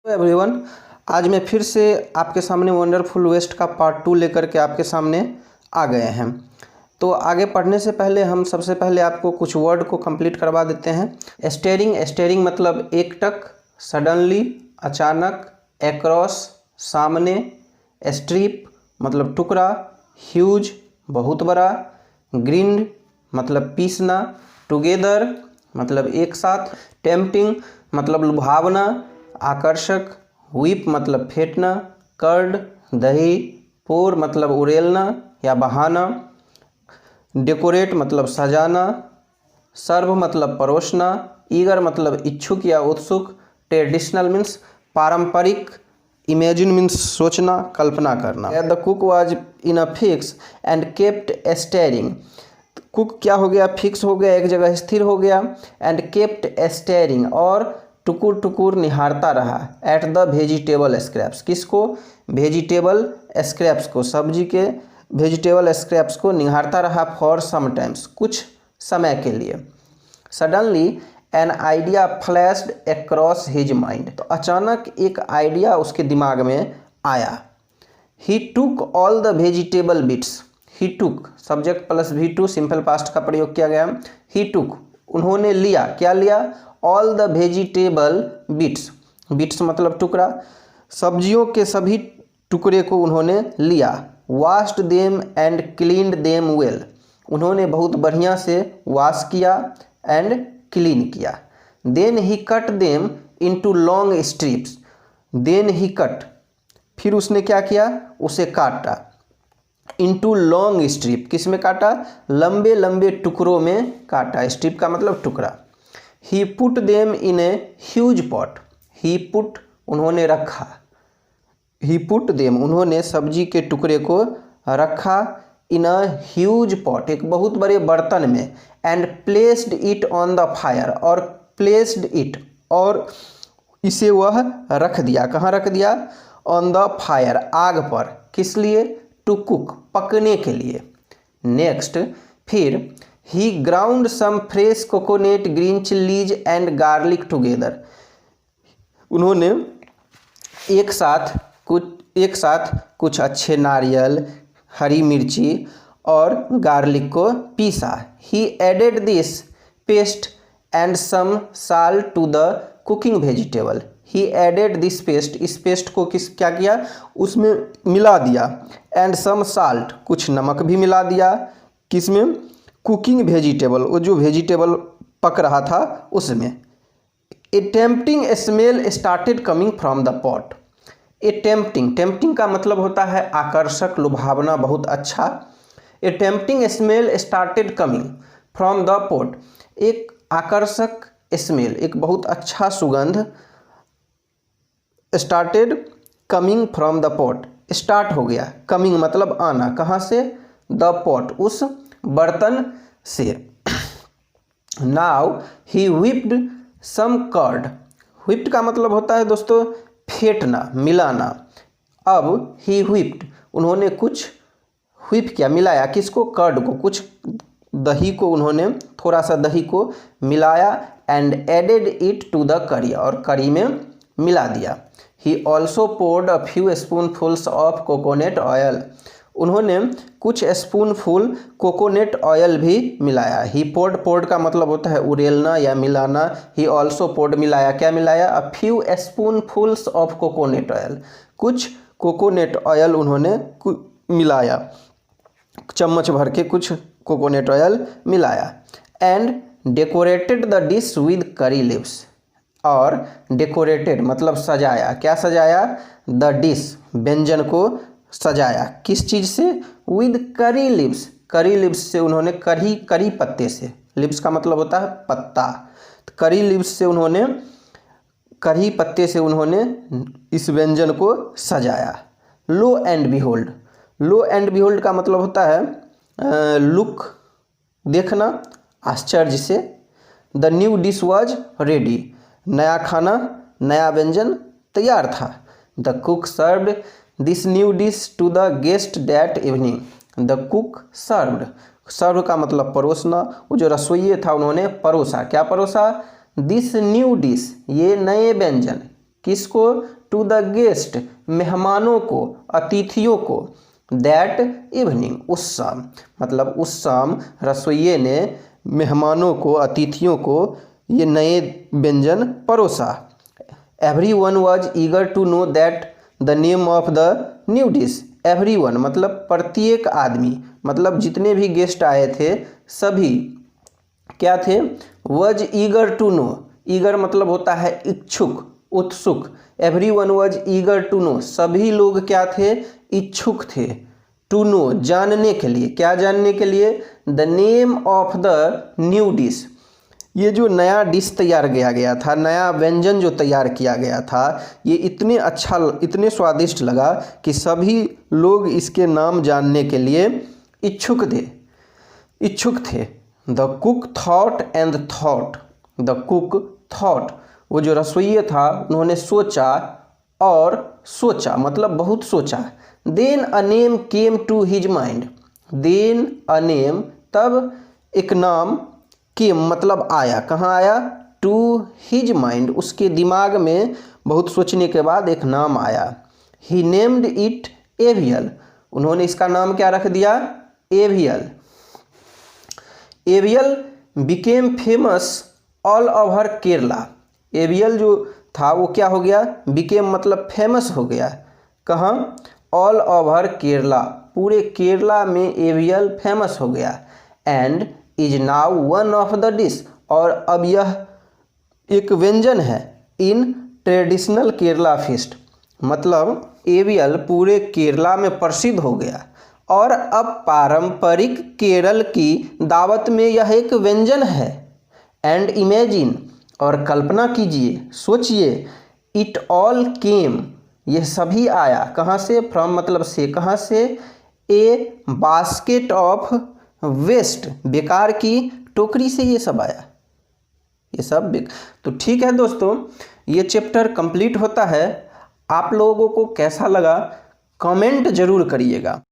Everyone, आज मैं फिर से आपके सामने वंडरफुल वेस्ट का पार्ट 2 लेकर के आपके सामने आ गए हैं। तो आगे पढ़ने से पहले हम सबसे पहले आपको कुछ वर्ड को कंप्लीट करवा देते हैं। स्टेयरिंग मतलब एकटक, सडनली अचानक, एक्रॉस सामने, स्ट्रिप मतलब टुकड़ा, ह्यूज बहुत बड़ा, ग्रिंड मतलब पीसना, टुगेदर मतलब एक साथ, टेम्पटिंग मतलब लुभावना, आकर्षक, व्हिप मतलब फेंटना, कर्ड दही, पोर मतलब उड़ेलना या बहाना, डेकोरेट मतलब सजाना, सर्व मतलब परोसना, ईगर मतलब इच्छुक या उत्सुक, ट्रेडिशनल मीन्स पारंपरिक, इमेजिन मीन्स सोचना कल्पना करना। The cook was in a fix and kept steering. Cook क्या हो गया? फिक्स हो गया, एक जगह स्थिर हो गया। एंड केप्ट स्टेयरिंग और टुकुर टुकुर निहारता रहा। एट द वेजिटेबल स्क्रैप्स, किसको? वेजिटेबल स्क्रैप्स को, सब्जी के वेजिटेबल स्क्रैप्स को निहारता रहा। फॉर सम टाइम्स, कुछ समय के लिए। Suddenly an idea flashed across his mind, तो अचानक एक आइडिया उसके दिमाग में आया। He took all the vegetable bits. He took subject plus V2 simple past का प्रयोग किया गया। ही टुक उन्होंने लिया, क्या लिया? All the vegetable bits, bits मतलब टुकड़ा, सब्जियों के सभी टुकड़े को उन्होंने लिया। Washed them and cleaned them well, उन्होंने बहुत बढ़िया से वाश किया एंड क्लीन किया। Then he cut them into long strips. Then he cut, फिर उसने क्या किया? उसे काटा। इनटू लॉन्ग स्ट्रिप, किस में काटा? लंबे लंबे टुकड़ों में काटा। स्ट्रिप का मतलब टुकड़ा। He put them in a huge pot. He put उन्होंने रखा। ही पुट देम उन्होंने सब्जी के टुकड़े को रखा। इन अ ह्यूज पॉट, एक बहुत बड़े बर्तन में। And placed it on the fire, और प्लेस्ड इट और इसे वह रख दिया। कहाँ रख दिया? ऑन द फायर, आग पर। किस लिए? टू कुक, पकने के लिए। नेक्स्ट, फिर he ground some fresh coconut, green chillies and garlic together. उन्होंने एक साथ कुछ अच्छे नारियल, हरी मिर्ची और गार्लिक को पीसा। He added this paste and some salt to the cooking vegetable. He added this paste, इस पेस्ट को क्या किया? उसमें मिला दिया। एंड सम साल्ट, कुछ नमक भी मिला दिया। किसमें? कुकिंग वेजिटेबल, वो जो वेजिटेबल पक रहा था उसमें। A tempting smell started coming from the pot. A tempting का मतलब होता है आकर्षक, लुभावना, बहुत अच्छा। A tempting smell started coming from the pot, एक आकर्षक स्मेल, एक बहुत अच्छा सुगंध। Started coming from the pot, start हो गया। कमिंग मतलब आना, कहाँ से? द पॉट, उस बर्तन से। Now he whipped some curd. Whipped का मतलब होता है दोस्तों फेंटना, मिलाना। अब ही व्हिप्ड, उन्होंने कुछ व्हिप किया, मिलाया। किसको? कर्ड को, कुछ दही को उन्होंने, थोड़ा सा दही को मिलाया। And added it to the curry, और करी में मिला दिया। He also poured a few spoonfuls of coconut oil. उन्होंने कुछ स्पूनफुल कोकोनट ऑयल भी मिलाया। ही पोर्ड का मतलब होता है उड़ेलना या मिलाना। ही ऑल्सो पोर्ड मिलाया, क्या मिलाया? A few spoonfuls of coconut oil, कुछ कोकोनट ऑयल उन्होंने मिलाया, चम्मच भर के कुछ कोकोनट ऑयल मिलाया। And decorated the dish with curry leaves, और डेकोरेटेड मतलब सजाया, क्या सजाया? द डिश, व्यंजन को सजाया। किस चीज़ से? With curry leaves, curry leaves से उन्होंने, करी पत्ते से, लीव्स का मतलब होता है पत्ता, करी लीव्स से उन्होंने, करी पत्ते से उन्होंने इस व्यंजन को सजाया। Lo and behold, lo and behold का मतलब होता है लुक, देखना, आश्चर्य से। The new dish was ready, नया खाना, नया व्यंजन तैयार था। The cook served this new dish to the guest that evening. The cook served, serve का मतलब परोसना, वो जो रसोइये था उन्होंने परोसा, क्या परोसा? दिस न्यू डिश, ये नए व्यंजन, किसको? टू द गेस्ट, मेहमानों को, अतिथियों को। दैट इवनिंग, उस शाम, मतलब उस शाम रसोइये ने मेहमानों को, अतिथियों को ये नए व्यंजन परोसा। Everyone was eager to know that the name of the new dish. Everyone मतलब प्रत्येक आदमी, मतलब जितने भी गेस्ट आए थे सभी क्या थे? वज ईगर टू नो। ईगर मतलब होता है इच्छुक, उत्सुक। एवरीवन वज ईगर टू नो, सभी लोग क्या थे? इच्छुक थे। टू नो, जानने के लिए। क्या जानने के लिए? The name of the new dish, ये जो नया डिश तैयार किया गया था, नया व्यंजन जो तैयार किया गया था, ये इतने अच्छा, इतने स्वादिष्ट लगा कि सभी लोग इसके नाम जानने के लिए इच्छुक थे। The cook thought and thought, the cook thought, वो जो रसोइया था उन्होंने सोचा और सोचा, मतलब बहुत सोचा। Then a name came to his mind, then a name, तब एक नाम, केम मतलब आया, कहाँ आया? टू हिज माइंड, उसके दिमाग में बहुत सोचने के बाद एक नाम आया। ही नेम्ड इट एवियल, उन्होंने इसका नाम क्या रख दिया? AVL. AVL became famous all over Kerala, AVL जो था वो क्या हो गया? बिकेम मतलब फेमस हो गया। कहाँ? ऑल ओवर केरला, पूरे केरला में एवियल फेमस हो गया। And is now one of the dish, और अब यह एक व्यंजन है इन ट्रेडिशनल केरला फीस्ट, मतलब एवियल पूरे केरला में प्रसिद्ध हो गया और अब पारंपरिक केरल की दावत में यह एक व्यंजन है। एंड इमेजिन, और कल्पना कीजिए, सोचिए, इट ऑल केम, यह सभी आया कहाँ से? फ्रॉम मतलब से, कहाँ से? ए बास्केट ऑफ वेस्ट, बेकार की टोकरी से ये सब आया, ये सब तो ठीक है दोस्तों, ये चैप्टर कंप्लीट होता है। आप लोगों को कैसा लगा कमेंट जरूर करिएगा।